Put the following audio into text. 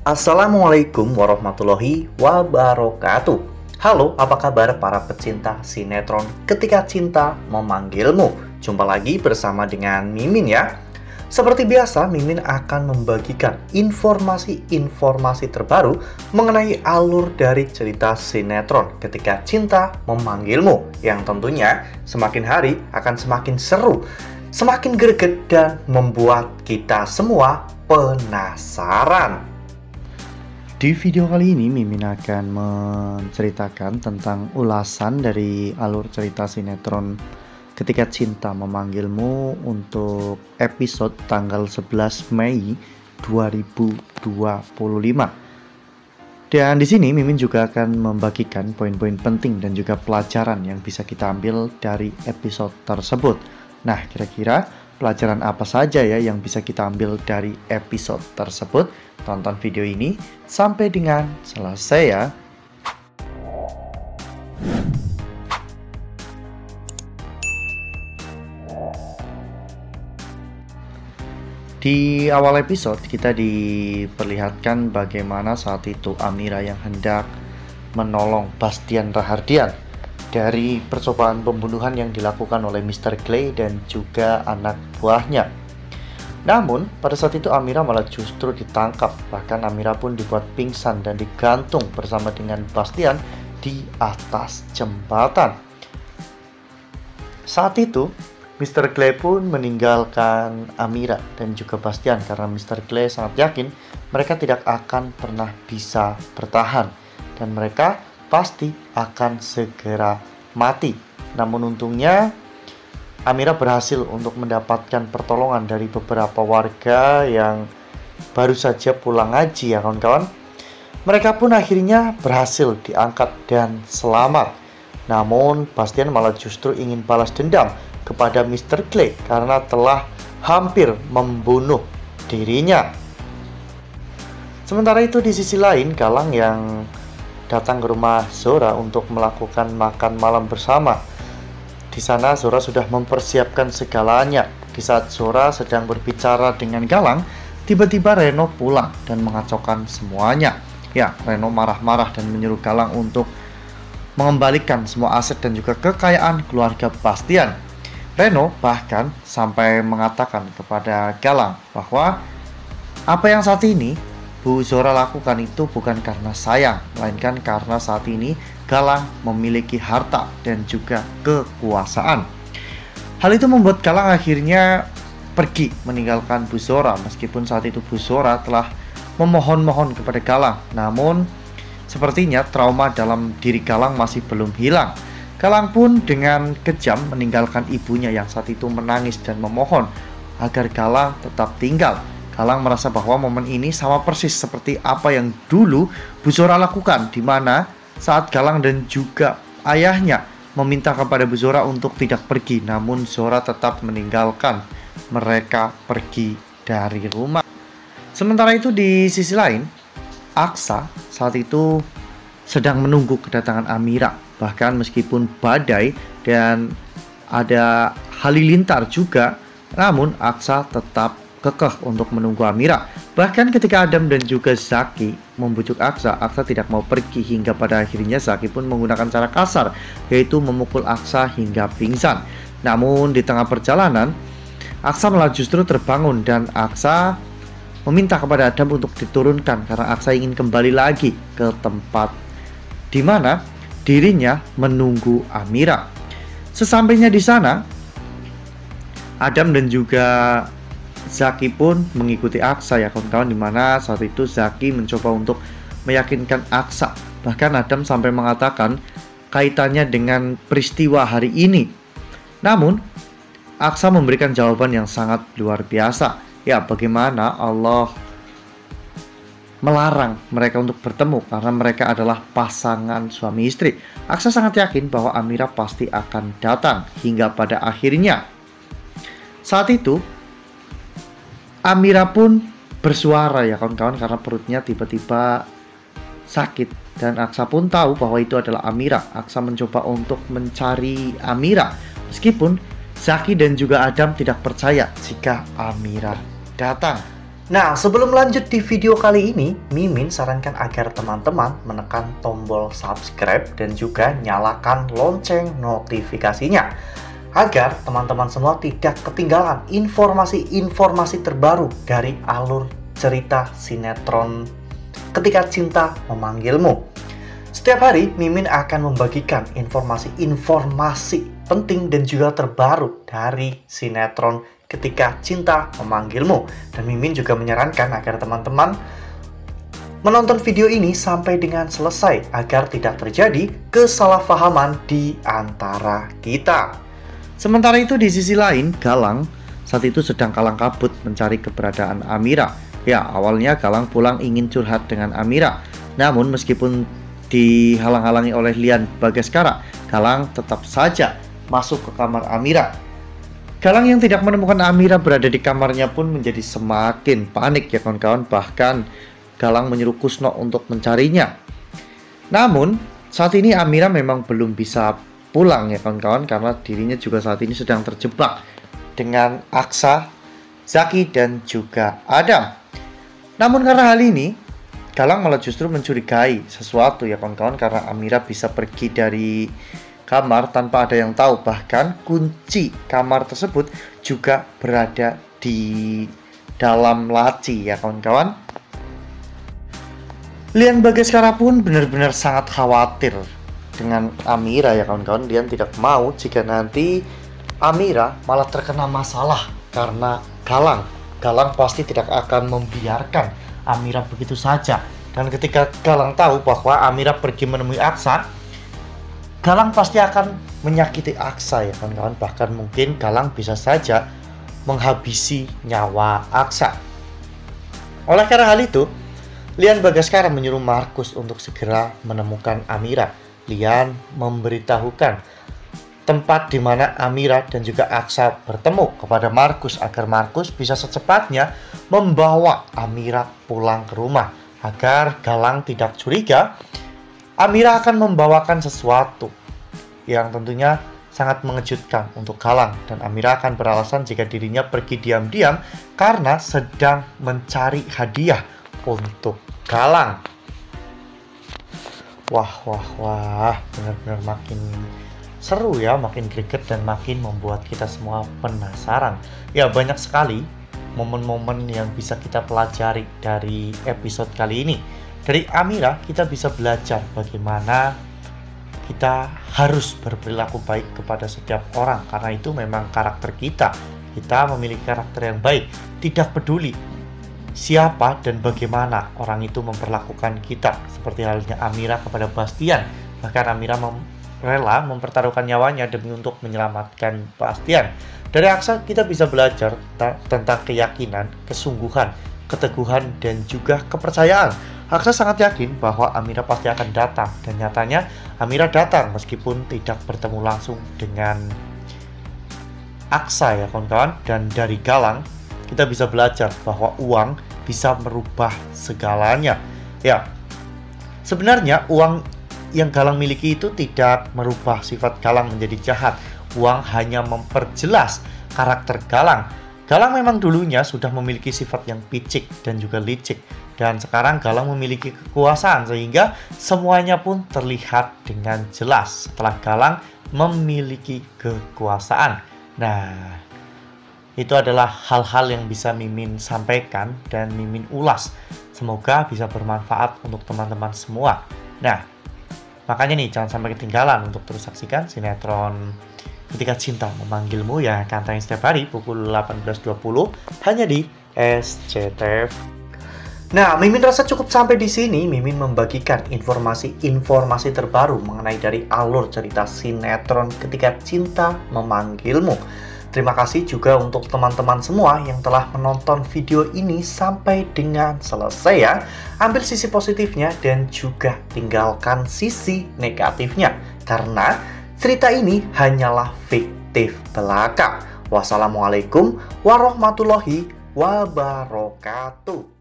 Assalamualaikum warahmatullahi wabarakatuh. Halo, apa kabar para pecinta sinetron Ketika Cinta Memanggilmu? Jumpa lagi bersama dengan Mimin ya. Seperti biasa, Mimin akan membagikan informasi-informasi terbaru mengenai alur dari cerita sinetron Ketika Cinta Memanggilmu, yang tentunya semakin hari akan semakin seru, semakin greget, dan membuat kita semua penasaran. Di video kali ini, Mimin akan menceritakan tentang ulasan dari alur cerita sinetron Ketika Cinta Memanggilmu untuk episode tanggal 11 Mei 2025. Dan di sini Mimin juga akan membagikan poin-poin penting dan juga pelajaran yang bisa kita ambil dari episode tersebut. Nah, kira-kira pelajaran apa saja ya yang bisa kita ambil dari episode tersebut? Tonton video ini sampai dengan selesai ya. Di awal episode kita diperlihatkan bagaimana saat itu Amira yang hendak menolong Bastian Rahardian dari percobaan pembunuhan yang dilakukan oleh Mr. Clay dan juga anak buahnya. Namun, pada saat itu Amira malah justru ditangkap. Bahkan Amira pun dibuat pingsan dan digantung bersama dengan Bastian di atas jembatan. Saat itu, Mr. Clay pun meninggalkan Amira dan juga Bastian karena Mr. Clay sangat yakin mereka tidak akan pernah bisa bertahan dan mereka pasti akan segera mati. Namun untungnya Amira berhasil untuk mendapatkan pertolongan dari beberapa warga yang baru saja pulang ngaji ya kawan-kawan. Mereka pun akhirnya berhasil diangkat dan selamat. Namun Bastian malah justru ingin balas dendam kepada Mr. Clay karena telah hampir membunuh dirinya. Sementara itu di sisi lain, Galang yang datang ke rumah Zora untuk melakukan makan malam bersama. Di sana Zora sudah mempersiapkan segalanya. Di saat Zora sedang berbicara dengan Galang, tiba-tiba Reno pulang dan mengacaukan semuanya. Ya, Reno marah-marah dan menyuruh Galang untuk mengembalikan semua aset dan juga kekayaan keluarga Bastian. Reno bahkan sampai mengatakan kepada Galang bahwa apa yang saat ini Bu Zora lakukan itu bukan karena sayang, melainkan karena saat ini Galang memiliki harta dan juga kekuasaan. Hal itu membuat Galang akhirnya pergi meninggalkan Bu Zora, meskipun saat itu Bu Zora telah memohon-mohon kepada Galang. Namun sepertinya trauma dalam diri Galang masih belum hilang. Galang pun dengan kejam meninggalkan ibunya yang saat itu menangis dan memohon agar Galang tetap tinggal. Galang merasa bahwa momen ini sama persis seperti apa yang dulu Bu Zora lakukan, di mana saat Galang dan juga ayahnya meminta kepada Bu Zora untuk tidak pergi, namun Zora tetap meninggalkan mereka pergi dari rumah. Sementara itu di sisi lain, Aksa saat itu sedang menunggu kedatangan Amira. Bahkan meskipun badai dan ada halilintar juga, namun Aksa tetap kekeh untuk menunggu Amira. Bahkan ketika Adam dan juga Zaki membujuk Aksa, Aksa tidak mau pergi hingga pada akhirnya Zaki pun menggunakan cara kasar, yaitu memukul Aksa hingga pingsan. Namun di tengah perjalanan, Aksa malah justru terbangun dan Aksa meminta kepada Adam untuk diturunkan karena Aksa ingin kembali lagi ke tempat di mana dirinya menunggu Amira. Sesampainya di sana, Adam dan juga Zaki pun mengikuti Aksa ya kawan-kawan, dimana saat itu Zaki mencoba untuk meyakinkan Aksa. Bahkan Adam sampai mengatakan kaitannya dengan peristiwa hari ini. Namun Aksa memberikan jawaban yang sangat luar biasa. Ya, bagaimana Allah melarang mereka untuk bertemu karena mereka adalah pasangan suami istri. Aksa sangat yakin bahwa Amira pasti akan datang hingga pada akhirnya. Saat itu Amira pun bersuara ya kawan-kawan karena perutnya tiba-tiba sakit dan Aksa pun tahu bahwa itu adalah Amira. Aksa mencoba untuk mencari Amira meskipun Zaki dan juga Adam tidak percaya jika Amira datang. Nah, sebelum lanjut di video kali ini, Mimin sarankan agar teman-teman menekan tombol subscribe dan juga nyalakan lonceng notifikasinya, agar teman-teman semua tidak ketinggalan informasi-informasi terbaru dari alur cerita sinetron Ketika Cinta Memanggilmu. Setiap hari, Mimin akan membagikan informasi-informasi penting dan juga terbaru dari sinetron Ketika Cinta Memanggilmu. Dan Mimin juga menyarankan agar teman-teman menonton video ini sampai dengan selesai agar tidak terjadi kesalahpahaman di antara kita. Sementara itu di sisi lain, Galang saat itu sedang kalang kabut mencari keberadaan Amira. Ya, awalnya Galang pulang ingin curhat dengan Amira. Namun meskipun dihalang-halangi oleh Lian Bagaskara, Galang tetap saja masuk ke kamar Amira. Galang yang tidak menemukan Amira berada di kamarnya pun menjadi semakin panik ya kawan-kawan. Bahkan Galang menyuruh Kusno untuk mencarinya. Namun saat ini Amira memang belum bisa pulang ya kawan-kawan, karena dirinya juga saat ini sedang terjebak dengan Aksa, Zaki dan juga Adam. Namun karena hal ini Galang malah justru mencurigai sesuatu ya kawan-kawan, karena Amira bisa pergi dari kamar tanpa ada yang tahu. Bahkan kunci kamar tersebut juga berada di dalam laci ya kawan-kawan. Lian Bagaskara pun benar-benar sangat khawatir dengan Amira ya kawan-kawan. Lian tidak mau jika nanti Amira malah terkena masalah karena Galang. Galang pasti tidak akan membiarkan Amira begitu saja. Dan ketika Galang tahu bahwa Amira pergi menemui Aksa, Galang pasti akan menyakiti Aksa ya kawan-kawan. Bahkan mungkin Galang bisa saja menghabisi nyawa Aksa. Oleh karena hal itu, Lian Bagaskara menyuruh Markus untuk segera menemukan Amira. Lian memberitahukan tempat di mana Amira dan juga Aksa bertemu kepada Markus agar Markus bisa secepatnya membawa Amira pulang ke rumah, agar Galang tidak curiga Amira akan membawakan sesuatu yang tentunya sangat mengejutkan untuk Galang. Dan Amira akan beralasan jika dirinya pergi diam-diam karena sedang mencari hadiah untuk Galang. Wah, benar-benar makin seru ya, makin greget dan makin membuat kita semua penasaran. Ya, banyak sekali momen-momen yang bisa kita pelajari dari episode kali ini. Dari Amira kita bisa belajar bagaimana kita harus berperilaku baik kepada setiap orang, karena itu memang karakter kita. Kita memiliki karakter yang baik, tidak peduli siapa dan bagaimana orang itu memperlakukan kita. Seperti halnya Amira kepada Bastian. Bahkan Amira rela mempertaruhkan nyawanya demi untuk menyelamatkan Bastian. Dari Aksa kita bisa belajar tentang keyakinan, kesungguhan, keteguhan dan juga kepercayaan. Aksa sangat yakin bahwa Amira pasti akan datang, dan nyatanya Amira datang meskipun tidak bertemu langsung dengan Aksa ya kawan-kawan. Dan dari Galang kita bisa belajar bahwa uang bisa merubah segalanya. Ya, sebenarnya uang yang Galang miliki itu tidak merubah sifat Galang menjadi jahat. Uang hanya memperjelas karakter Galang. Galang memang dulunya sudah memiliki sifat yang picik dan juga licik, dan sekarang Galang memiliki kekuasaan sehingga semuanya pun terlihat dengan jelas setelah Galang memiliki kekuasaan. Nah, itu adalah hal-hal yang bisa Mimin sampaikan dan Mimin ulas. Semoga bisa bermanfaat untuk teman-teman semua. Nah, makanya nih jangan sampai ketinggalan untuk terus saksikan sinetron Ketika Cinta Memanggilmu yang akan tayang setiap hari pukul 18.20 hanya di SCTV. Nah, Mimin rasa cukup sampai di sini. Mimin membagikan informasi-informasi terbaru mengenai dari alur cerita sinetron Ketika Cinta Memanggilmu. Terima kasih juga untuk teman-teman semua yang telah menonton video ini sampai dengan selesai ya. Ambil sisi positifnya dan juga tinggalkan sisi negatifnya, karena cerita ini hanyalah fiktif belaka. Wassalamualaikum warahmatullahi wabarakatuh.